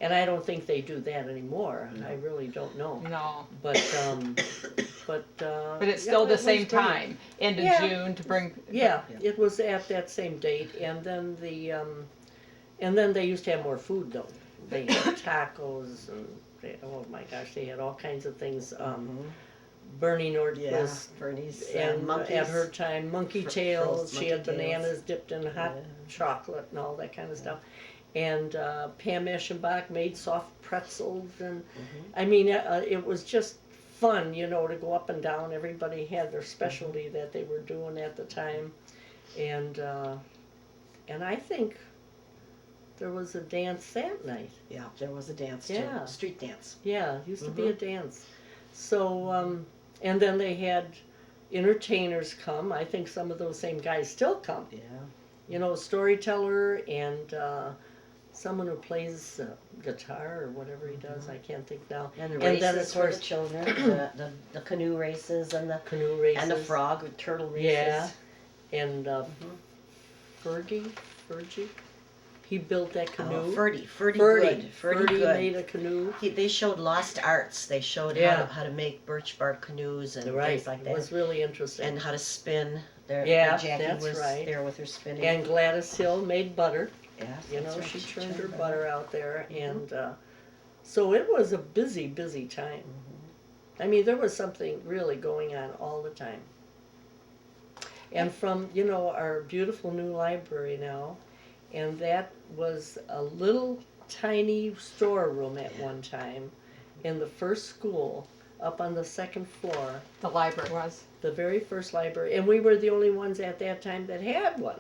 And I don't think they do that anymore. No. I really don't know. No. But But it's still yeah, the it was same great. time, end of Yeah. June to bring. Yeah, Yeah. it was at that same date, and then they used to have more food though. They had tacos and oh my gosh, they had all kinds of things. Bernie Yeah, Nordquist Bernie's and monkeys. at her time, monkey tails. frozen She had monkey tails. bananas dipped in hot Yeah. chocolate and all that kind of stuff. And Pam Eschenbach made soft pretzels, and I mean, it was just fun, you know, to go up and down. Everybody had their specialty that they were doing at the time, and I think there was a dance that night. Yeah, there was a dance Yeah. too, street dance. Yeah, it used to be a dance. So, and then they had entertainers come. I think some of those same guys still come. Yeah. You know, storyteller and someone who plays guitar or whatever he does. I can't think now. And the then, races of for the course, children, the canoe races and the canoe races. and the frog with turtle races. Yeah. And Fergie, he built that canoe. Oh, Ferdy good. Ferdy good. made a canoe. They showed lost arts. They showed Yeah. how to make birch bark canoes and Right, things like it that. was really interesting. And how to spin. Yeah, Jackie that's was right. there with her spinning. And Gladys Hill made butter. yeah, You that's know, right, she churned her butter out there, and so it was a busy, busy time. I mean, there was something really going on all the time. And from, you know, our beautiful new library now, and that was a little tiny storeroom at one time in the first school up on the second floor, The library was. the very first library, and we were the only ones at that time that had one,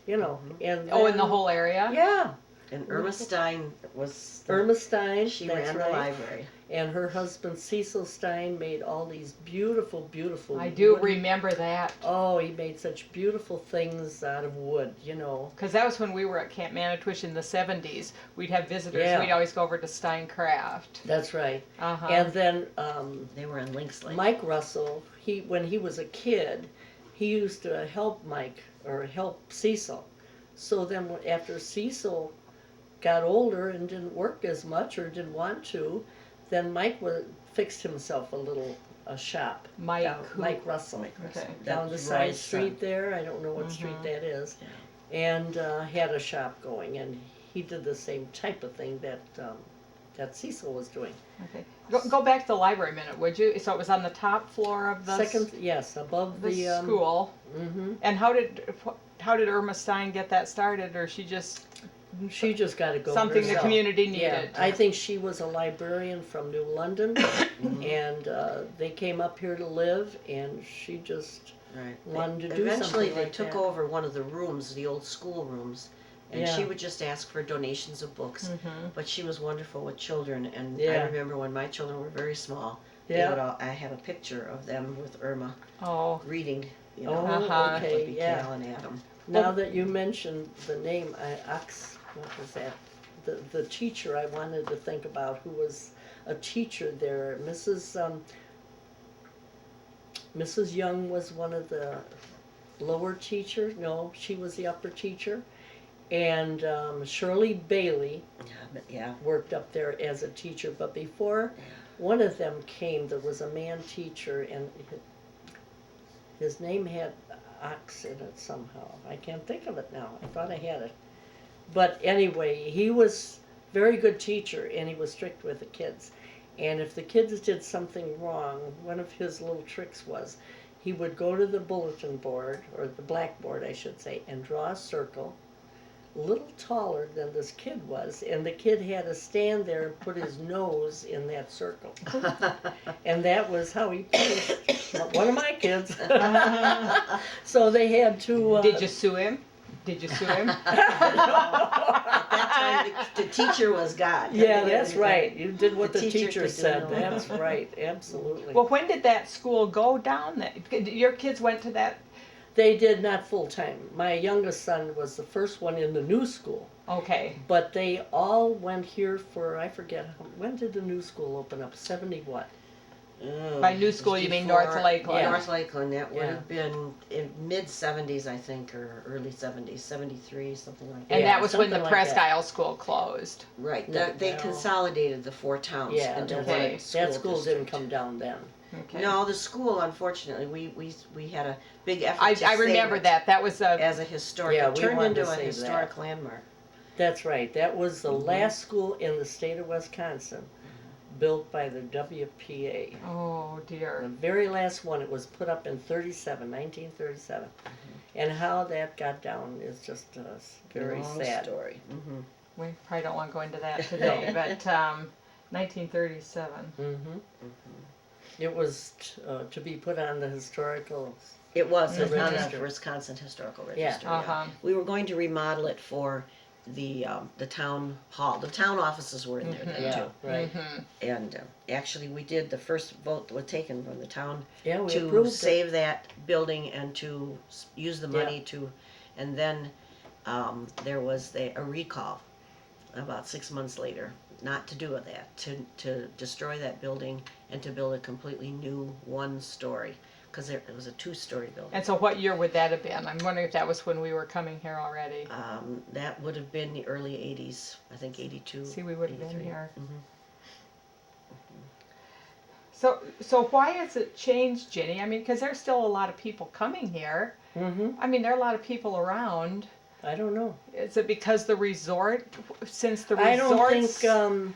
you know. And Oh, in the then- whole area? Yeah, And Irma Stein was Irma Stein, she that's ran right. the library. And her husband Cecil Stein made all these beautiful, beautiful. I do wooden- remember that. Oh, he made such beautiful things out of wood, you know. Because that was when we were at Camp Manitouche in the 70s. We'd have visitors. Yeah. We'd always go over to Steincraft. That's right. Uh-huh. And then They were in Lynx Lake. Mike Russell, when he was a kid, he used to help Cecil. So then after Cecil got older and didn't work as much or didn't want to, then Mike fixed himself a shop. Mike down- who? Mike Russell. Okay. Down the That's side Roy's street son. there, I don't know what street that is, Yeah. and had a shop going, and he did the same type of thing that Cecil was doing. Okay. Go back to the library a minute, would you? So it was on the top floor of the Second, yes, above the the school. Mhm. And how did Irma Stein get that started, or she just She just got to go something the herself. community Yeah, needed? I think she was a librarian from New London, and they came up here to live, and she just Right. wanted to do Eventually, something they like took that. over one of the rooms, the old school rooms, and Yeah. she would just ask for donations of books. But she was wonderful with children, and I Yeah. remember when my children were very small. Yeah. I have a picture of them with Irma Oh, reading. You Oh, know, Uh-huh. okay, would be yeah. Cal and Adam. Now that you mentioned the name, what was that? The teacher I wanted to think about, who was a teacher there, Mrs. Young was one of the lower teachers. No, she was the upper teacher, and Shirley Bailey Yeah, but yeah. worked up there as a teacher. But before one of them came, there was a man teacher, and his name had ox in it somehow. I can't think of it now. I thought I had it. But anyway, he was a very good teacher, and he was strict with the kids. And if the kids did something wrong, one of his little tricks was he would go to the bulletin board, or the blackboard I should say, and draw a circle a little taller than this kid was, and the kid had to stand there and put his nose in that circle. And that was how he punished one of my kids. So they had to... did you sue him? Did you sue him? At that time, the teacher was God. Yeah, that's right. You did what the teacher teacher could do said. no That's right, absolutely. Well, when did that school go down there? Your kids went to that? They did not full time. My youngest son was the first one in the new school, Okay. but they all went here for, I forget, when did the new school open up? 70 what? By new school, you mean North Lakeland? Yeah. North Lakeland, that would Yeah. have been in mid-70s, I think, or early 70s, 73, something like that. And Yeah, that was when the something like Presque that. Isle School closed. Right, No, they well- consolidated the 4 towns Yeah, into that's one Okay. school that school district. didn't come down then. Okay. No, the school, unfortunately, we had a big effort I to save remember it that. That was a. as a historic, Yeah, it we turned wanted into to a save historic that. landmark. That's right. That was the Mhm. last school in the state of Wisconsin built by the WPA. Oh The dear. very last one. It was put up in 1937. And how that got down is just very Long sad. story. Mm-hmm. We probably don't want to go into that today, but 1937. Mm-hmm. It was to be put on the historical. It was The on the register. Wisconsin Historical Yeah. Register. Uh-huh. We were going to remodel it for the town hall. The town offices were in there then Yeah, too. right. Mm-hmm. And actually, we did, the first vote was taken from the town Yeah, we to approved save that building and to use the money to, and then there was a recall about 6 months later, not to do with that, to destroy that building and to build a completely new 1-story, because it was a 2-story building. And so, what year would that have been? I'm wondering if that was when we were coming here already. That would have been the early 80s, I think 82. See, we would have been 83. here. Mhm. So why has it changed, Ginny? I mean, because there's still a lot of people coming here. Mm-hmm. I mean, there are a lot of people around. I don't know. Is it because the resort, since the I don't resorts? think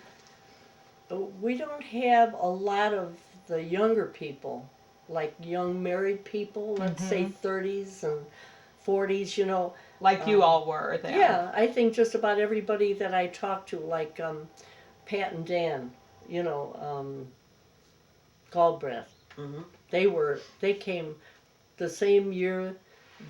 we don't have a lot of the younger people, like young married people. Let's say 30s and 40s. You know. like you all were then. Yeah, I think just about everybody that I talked to, like Pat and Dan, you know, Galbraith. Mhm. They came the same year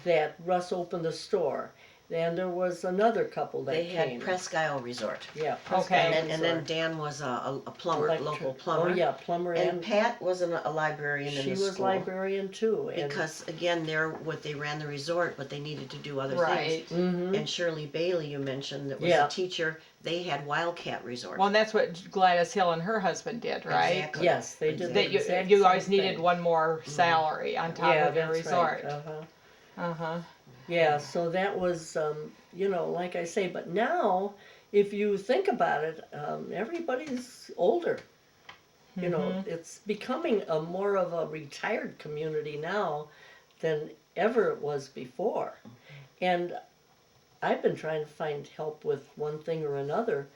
that Russ opened the store. And there was another couple that They came. had Presque Isle Resort. Yeah. Okay. And then Dan was a plumber, local plumber. Oh yeah, plumber And Pat was a librarian in she the was school. librarian too. Because again, they ran the resort, but they needed to do other Right. things. Mm-hmm. And Shirley Bailey, you mentioned, that was Yeah. a teacher. They had Wildcat Resort. Well, and that's what Gladys Hill and her husband did, right? Exactly. Yes, they did. That the exact you same always needed thing. one more salary on top Yeah, of your that's resort. right. Uh-huh. Uh-huh. Yeah, so that was, you know, like I say, but now, if you think about it, everybody's older. You know, it's becoming a more of a retired community now than ever it was before. And I've been trying to find help with one thing or another,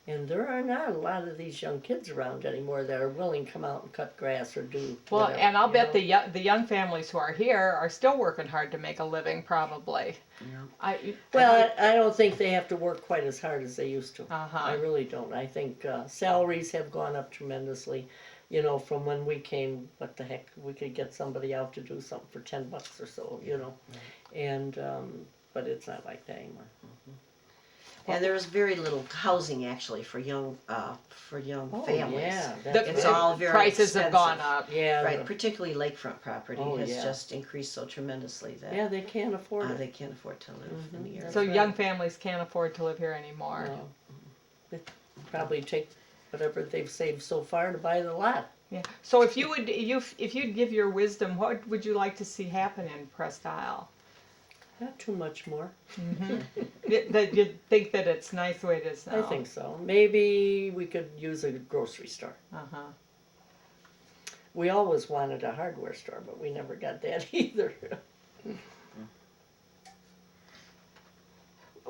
and there are not a lot of these young kids around anymore that are willing to come out and cut grass or do Well, whatever, and I'll you bet know? the young families who are here are still working hard to make a living, probably. Yeah. Well, I don't think they have to work quite as hard as they used to. Uh-huh. I really don't. I think salaries have gone up tremendously. You know, from when we came, what the heck, we could get somebody out to do something for $10 or so, you know. And, but it's not like that anymore. And there was very little housing actually for young families. yeah. The, That's It's the right. all very prices have gone expensive. up. Yeah, Right, particularly lakefront property Oh, has yeah. just increased so tremendously that yeah, they can't afford it. they can't afford to live in the area. So That's young right. families can't afford to live here anymore. No. They probably take whatever they've saved so far to buy the lot. Yeah. So if you'd give your wisdom, what would you like to see happen in Presque Isle? Not too much more. That you think that it's nice the way it is now? I think so. Maybe we could use a grocery store. Uh-huh. We always wanted a hardware store, but we never got that either.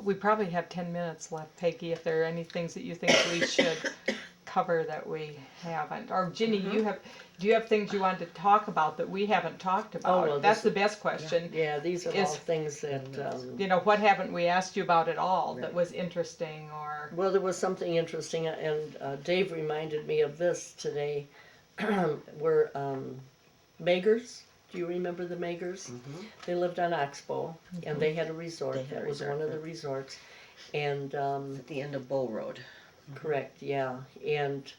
We probably have 10 minutes left, Peggy, if there are any things that you think we should cover that we haven't. Or Ginny, do you have things you want to talk about that we haven't talked about? well, That's this- the best question. Yeah, these are all Is- things that, You know, what haven't we asked you about at all that Right. was interesting or? well, there was something interesting, and Dave reminded me of this today. Were Magers. Do you remember the Magers? They lived on Oxbow, and they had a resort. They had That a was resort, one of the yeah. resorts. And At the end of Bull Road. correct, yeah. And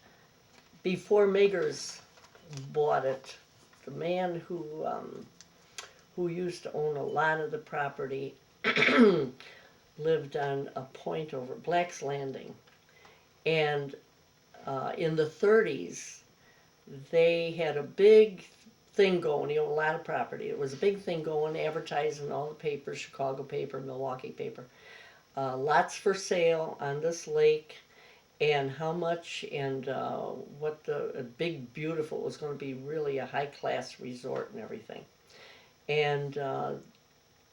before Magers bought it, the man who used to own a lot of the property lived on a point over Black's Landing. And in the 30s, they had a big thing going. He owned a lot of property. It was a big thing going, advertising in all the papers, Chicago paper, Milwaukee paper. Lots for sale on this lake, and how much, and what the big, beautiful, it was going to be really a high-class resort and everything. And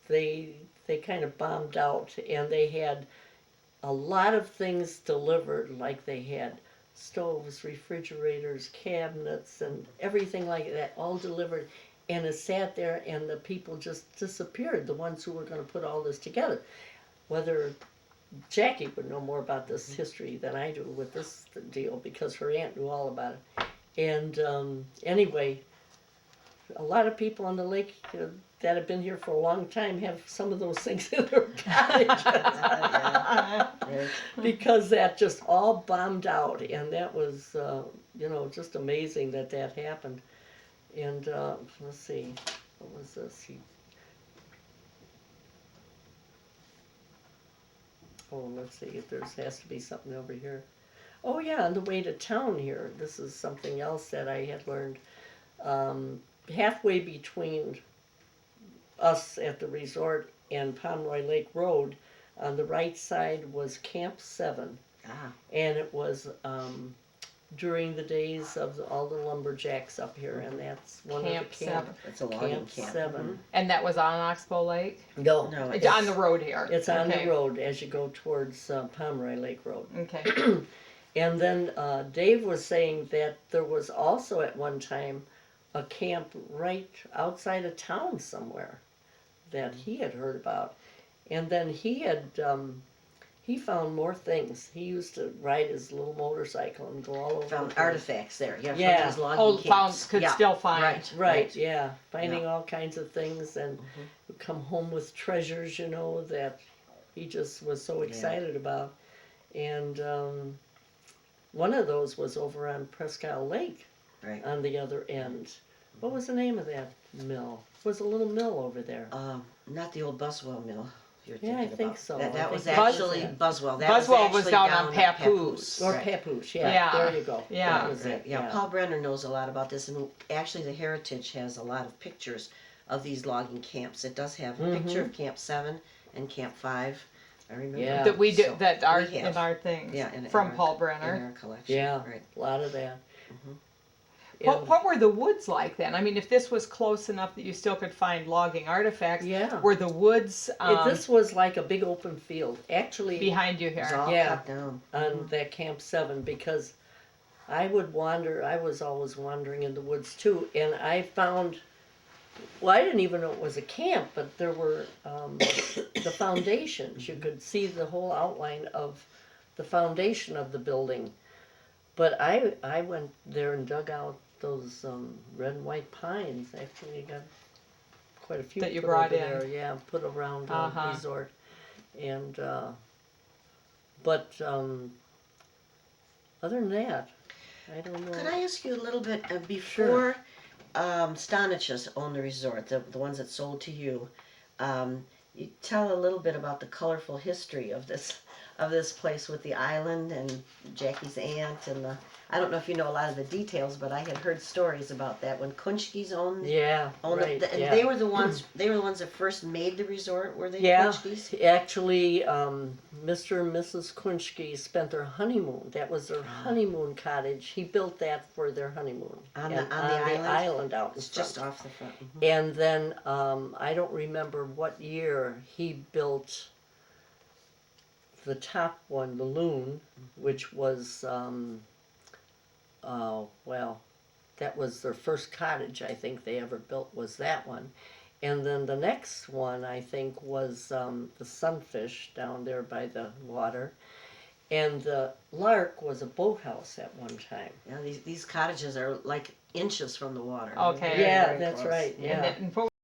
they kind of bombed out, and they had a lot of things delivered, like they had stoves, refrigerators, cabinets, and everything like that, all delivered. And it sat there, and the people just disappeared, the ones who were going to put all this together. Whether Jackie would know more about this history than I do with this deal, because her aunt knew all about it. And anyway, a lot of people on the lake that have been here for a long time have some of those things in their cottages. Because that just all bombed out, and that was, just amazing that happened. And let's see, what was this? Let's see if there has to be something over here. Oh yeah, on the way to town here, this is something else that I had learned. Halfway between us at the resort and Pomeroy Lake Road, on the right side was Camp 7. And it was during the days of all the lumberjacks up here, and that's one Camp of the camp. 7. It's a logging Camp camp. 7. And that was on Oxbow Lake? No, It's on the road here. it's on Okay. the road as you go towards Pomeroy Lake Road. Okay. And then Dave was saying that there was also at one time a camp right outside of town somewhere that he had heard about. And then he found more things. He used to ride his little motorcycle and go all over. Found the place. artifacts there. Yeah. Yeah. From these logging camps. Could Yeah, still find. Right. Right, yeah, finding all kinds of things, and would come home with treasures, that he just was so excited about. And one of those was over on Presque Isle Lake, Right. on the other end. What was the name of that mill? It was a little mill over there. Not the old Buswell mill. You're Yeah, I thinking think about. so. That I was think that was actually it. Buswell. That Buswell was actually down on at Papoose. Or Right. Papoose, Yeah. yeah, there you go. Yeah. That was Right. it, Yeah, Paul Brenner knows a lot about this, and actually the Heritage has a lot of pictures of these logging camps. It does have a picture of Camp 7 and Camp 5. I remember. Yeah. That we do, So that are we have. in our things. Yeah, in From our- Paul in Brenner. our collection. Yeah, Right. a lot of that. What were the woods like then? I mean, if this was close enough that you still could find logging artifacts, Yeah. were the woods This was like a big open field, actually. behind you It was here? all Yeah. cut down. On that Camp 7, because I was always wandering in the woods too, and I found, well, I didn't even know it was a camp, but there were the foundations. You could see the whole outline of the foundation of the building. But I went there and dug out those red and white pines. Actually, I got quite a few That you put brought over in. there. Yeah, put around the Uh-huh. resort. And other than that, I don't know. Could I ask you a little bit before Stanich's owned the resort, the ones that sold to you? You tell a little bit about the colorful history of this place with the island and Jackie's aunt and the. I don't know if you know a lot of the details, but I had heard stories about that when Kunschke's owned. Yeah, owned right. and yeah. they were the ones. They were the ones that first made the resort. Were they? Yeah, Kunschke's? actually, Mr. and Mrs. Kunschke spent their honeymoon. That was their honeymoon cottage. He built that for their honeymoon On And the island? out in It's front. just off the front. And then I don't remember what year he built the top one, the Loon, which was that was their first cottage I think they ever built, was that one. And then the next one I think was the Sunfish down there by the water. And the Lark was a boathouse at one time. Yeah, these cottages are like inches from the water. Okay. Very, Yeah, very that's close. right. Yeah. And what